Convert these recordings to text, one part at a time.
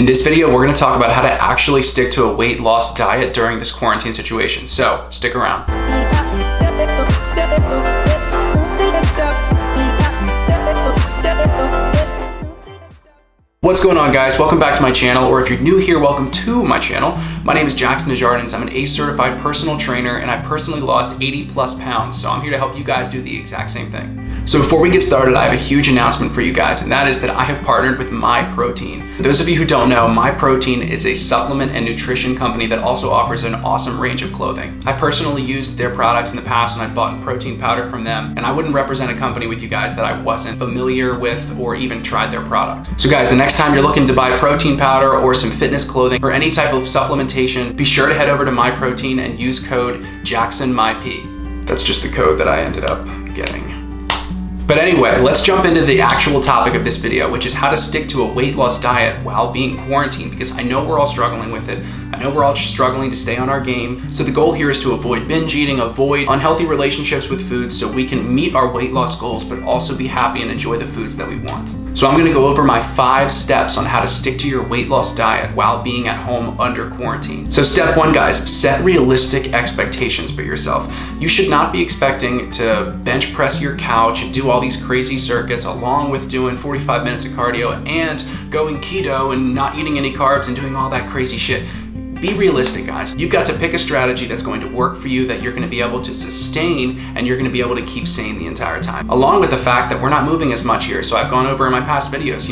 In this video, we're gonna talk about how to actually stick to a weight loss diet during this quarantine situation. So stick around. What's going on, guys? Welcome back to my channel, or if you're new here, welcome to my channel. My name is JACKSONMYP. I'm an ACE certified personal trainer, and I personally lost 80+ pounds, so I'm here to help you guys do the exact same thing. So before we get started, I have a huge announcement for you guys, and that is that I have partnered with MyProtein. For those of you who don't know, MyProtein is a supplement and nutrition company that also offers an awesome range of clothing. I personally used their products in the past when I bought protein powder from them, and I wouldn't represent a company with you guys that I wasn't familiar with or even tried their products. So guys, the next time you're looking to buy protein powder or some fitness clothing or any type of supplementation, be sure to head over to MyProtein and use code JACKSONMYP. That's just the code that I ended up getting. But anyway, let's jump into the actual topic of this video, which is how to stick to a weight loss diet while being quarantined, because I know we're all struggling with it. I know we're all struggling to stay on our game. So the goal here is to avoid binge eating, avoid unhealthy relationships with foods so we can meet our weight loss goals, but also be happy and enjoy the foods that we want. So I'm gonna go over my 5 steps on how to stick to your weight loss diet while being at home under quarantine. So step 1, guys, set realistic expectations for yourself. You should not be expecting to bench press your couch and do all these crazy circuits along with doing 45 minutes of cardio and going keto and not eating any carbs and doing all that crazy shit. Be realistic, guys. You've got to pick a strategy that's going to work for you, that you're going to be able to sustain, and you're going to be able to keep sane the entire time. Along with the fact that we're not moving as much here. So I've gone over in my past videos,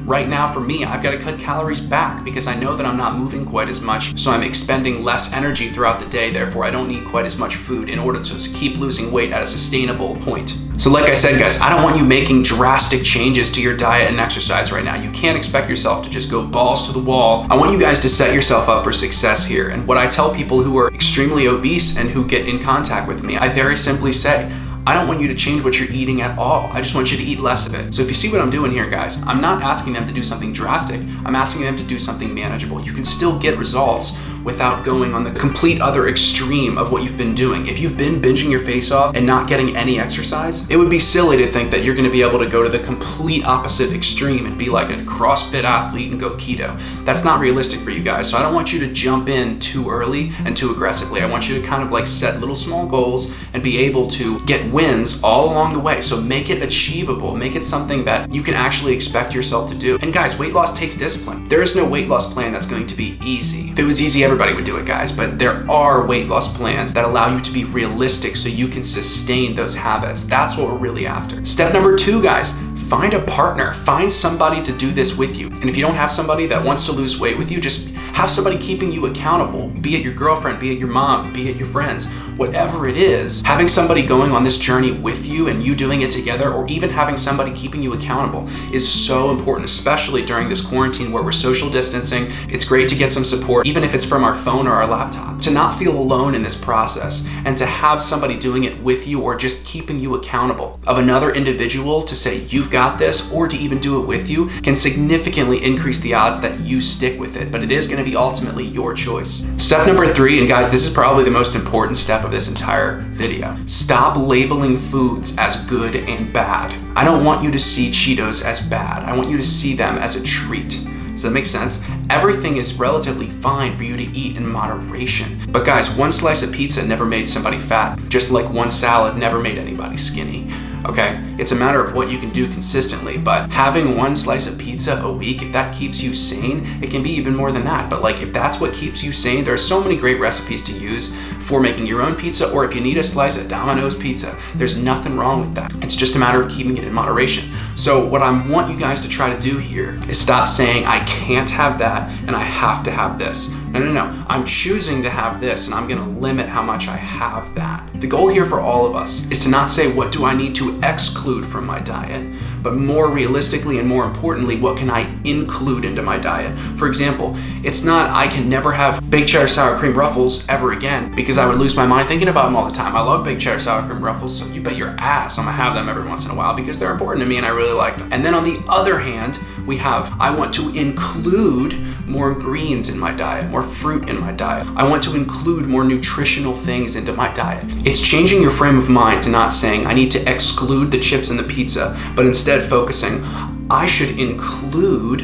right now for me, I've got to cut calories back because I know that I'm not moving quite as much. So I'm expending less energy throughout the day. Therefore, I don't need quite as much food in order to keep losing weight at a sustainable point. So like I said, guys, I don't want you making drastic changes to your diet and exercise right now. You can't expect yourself to just go balls to the wall. I want you guys to set yourself up for success here. And what I tell people who are extremely obese and who get in contact with me, I very simply say, I don't want you to change what you're eating at all. I just want you to eat less of it. So if you see what I'm doing here, guys, I'm not asking them to do something drastic. I'm asking them to do something manageable. You can still get results without going on the complete other extreme of what you've been doing. If you've been binging your face off and not getting any exercise, it would be silly to think that you're gonna be able to go to the complete opposite extreme and be like a CrossFit athlete and go keto. That's not realistic for you guys. So I don't want you to jump in too early and too aggressively. I want you to kind of like set little small goals and be able to get wins all along the way. So make it achievable, make it something that you can actually expect yourself to do. And guys, weight loss takes discipline. There is no weight loss plan that's going to be easy. If it was easy, everybody would do it, guys, but there are weight loss plans that allow you to be realistic so you can sustain those habits. That's what we're really after. Step number 2, guys, find a partner. Find somebody to do this with you. And if you don't have somebody that wants to lose weight with you, just have somebody keeping you accountable, be it your girlfriend, be it your mom, be it your friends, whatever it is. Having somebody going on this journey with you and you doing it together, or even having somebody keeping you accountable, is so important, especially during this quarantine where we're social distancing. It's great to get some support, even if it's from our phone or our laptop, to not feel alone in this process and to have somebody doing it with you or just keeping you accountable. Of another individual to say you've got this, or to even do it with you, can significantly increase the odds that you stick with it, but it is going to be ultimately your choice. Step number 3, and guys, this is probably the most important step of this entire video. Stop labeling foods as good and bad. I don't want you to see Cheetos as bad. I want you to see them as a treat. Does that make sense? Everything is relatively fine for you to eat in moderation. But guys, one slice of pizza never made somebody fat, just like one salad never made anybody skinny. Okay, it's a matter of what you can do consistently, but having one slice of pizza a week, if that keeps you sane, it can be even more than that. But like, if that's what keeps you sane, there are so many great recipes to use for making your own pizza, or if you need a slice of Domino's pizza, there's nothing wrong with that. It's just a matter of keeping it in moderation. So what I want you guys to try to do here is stop saying, I can't have that and I have to have this. No. I'm choosing to have this and I'm gonna limit how much I have that. The goal here for all of us is to not say, what do I need to exclude from my diet, but more realistically and more importantly, what can I include into my diet? For example, it's not I can never have baked cheddar sour cream ruffles ever again, because I would lose my mind thinking about them all the time. I love baked cheddar sour cream ruffles, so you bet your ass I'm gonna have them every once in a while because they're important to me and I really like them. And then on the other hand, we have, I want to include more greens in my diet, more fruit in my diet. I want to include more nutritional things into my diet. It's changing your frame of mind to not saying I need to exclude the chips and the pizza, but instead focusing, I should include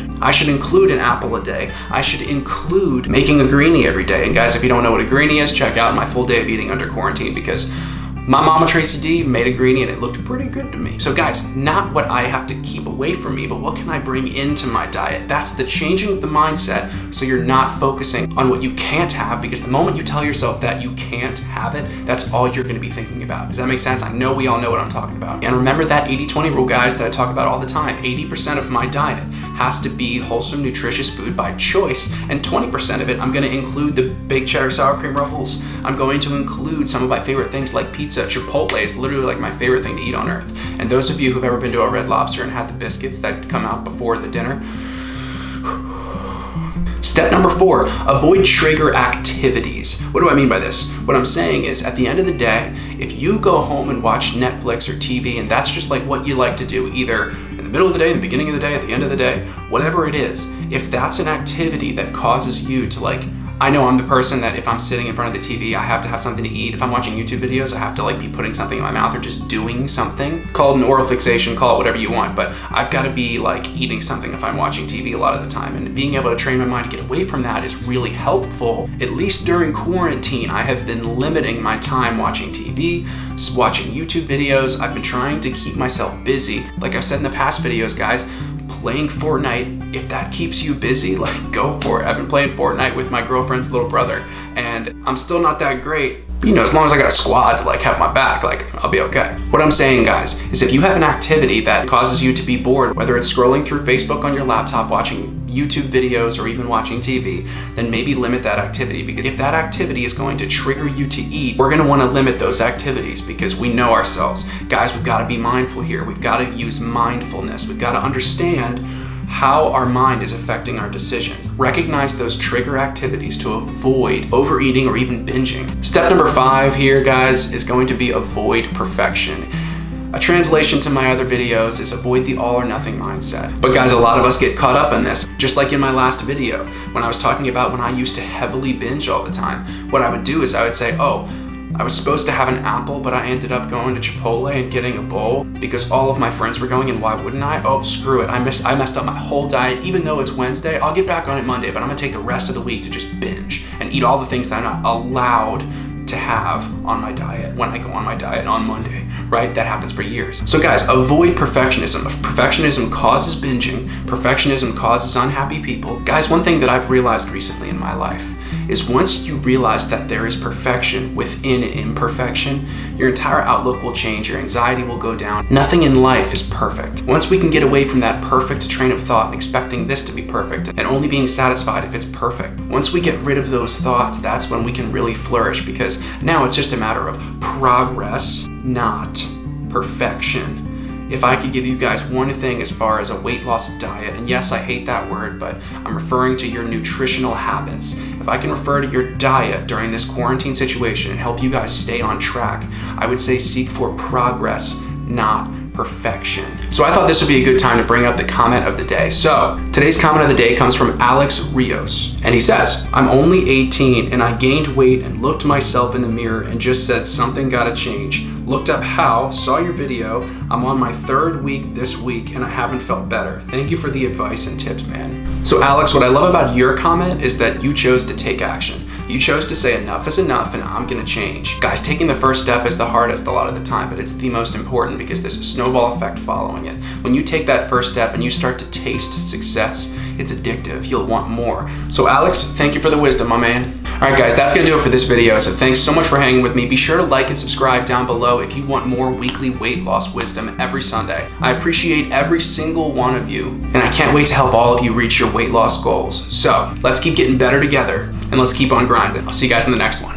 an apple a day. I should include making a greenie every day. And guys, if you don't know what a greenie is, check out my full day of eating under quarantine, because my mama Tracy D made a greenie and it looked pretty good to me. So guys, not what I have to keep away from me, but what can I bring into my diet? That's the changing of the mindset, so you're not focusing on what you can't have, because the moment you tell yourself that you can't have it, that's all you're gonna be thinking about. Does that make sense? I know we all know what I'm talking about. And remember that 80-20 rule, guys, that I talk about all the time. 80% of my diet has to be wholesome, nutritious food by choice, and 20% of it, I'm gonna include the baked cheddar sour cream ruffles. I'm going to include some of my favorite things like pizza. Chipotle is literally like my favorite thing to eat on earth. And those of you who've ever been to a Red Lobster and had the biscuits that come out before the dinner. Step number 4, avoid trigger activities. What do I mean by this? What I'm saying is, at the end of the day, if you go home and watch Netflix or TV and that's just like what you like to do, either in the middle of the day, in the beginning of the day, at the end of the day, whatever it is, if that's an activity that causes you to like, I know I'm the person that if I'm sitting in front of the TV, I have to have something to eat. If I'm watching YouTube videos, I have to like be putting something in my mouth or just doing something. Call it an oral fixation, call it whatever you want, but I've got to be like eating something if I'm watching TV a lot of the time. And being able to train my mind to get away from that is really helpful. At least during quarantine, I have been limiting my time watching TV, watching YouTube videos. I've been trying to keep myself busy. Like I've said in the past videos, guys, playing Fortnite, if that keeps you busy, like go for it. I've been playing Fortnite with my girlfriend's little brother, and I'm still not that great. You know, as long as I got a squad to like have my back, like I'll be okay. What I'm saying, guys, is if you have an activity that causes you to be bored, whether it's scrolling through Facebook on your laptop, watching YouTube videos, or even watching TV, then maybe limit that activity, because if that activity is going to trigger you to eat, we're gonna wanna limit those activities, because we know ourselves. Guys, we've gotta be mindful here. We've gotta use mindfulness. We've gotta understand how our mind is affecting our decisions. Recognize those trigger activities to avoid overeating or even binging. Step number 5 here, guys, is going to be avoid perfection. A translation to my other videos is avoid the all or nothing mindset. But guys, a lot of us get caught up in this. Just like in my last video, when I was talking about when I used to heavily binge all the time, what I would do is I would say, oh, I was supposed to have an apple, but I ended up going to Chipotle and getting a bowl because all of my friends were going, and why wouldn't I? Oh, screw it. I messed up my whole diet. Even though it's Wednesday, I'll get back on it Monday, but I'm gonna take the rest of the week to just binge and eat all the things that I'm not allowed to have on my diet when I go on my diet on Monday, right? That happens for years. So guys, avoid perfectionism. Perfectionism causes binging. Perfectionism causes unhappy people. Guys, one thing that I've realized recently in my life is once you realize that there is perfection within imperfection, your entire outlook will change, your anxiety will go down. Nothing in life is perfect. Once we can get away from that perfect train of thought and expecting this to be perfect and only being satisfied if it's perfect, once we get rid of those thoughts, that's when we can really flourish, because now it's just a matter of progress, not perfection. If I could give you guys one thing as far as a weight loss diet, and yes, I hate that word, but I'm referring to your nutritional habits. If I can refer to your diet during this quarantine situation and help you guys stay on track, I would say seek for progress, not perfection. So I thought this would be a good time to bring up the comment of the day. So today's comment of the day comes from Alex Rios, and he says, I'm only 18 and I gained weight and looked myself in the mirror and just said something gotta change. Looked up how, saw your video, I'm on my 3rd week this week and I haven't felt better. Thank you for the advice and tips, man. So Alex, what I love about your comment is that you chose to take action. You chose to say enough is enough and I'm gonna change. Guys, taking the first step is the hardest a lot of the time, but it's the most important because there's a snowball effect following it. When you take that first step and you start to taste success, it's addictive. You'll want more. So Alex, thank you for the wisdom, my man. All right, guys, that's gonna do it for this video. So thanks so much for hanging with me. Be sure to like and subscribe down below if you want more weekly weight loss wisdom every Sunday. I appreciate every single one of you, and I can't wait to help all of you reach your weight loss goals. So let's keep getting better together, and let's keep on grinding. I'll see you guys in the next one.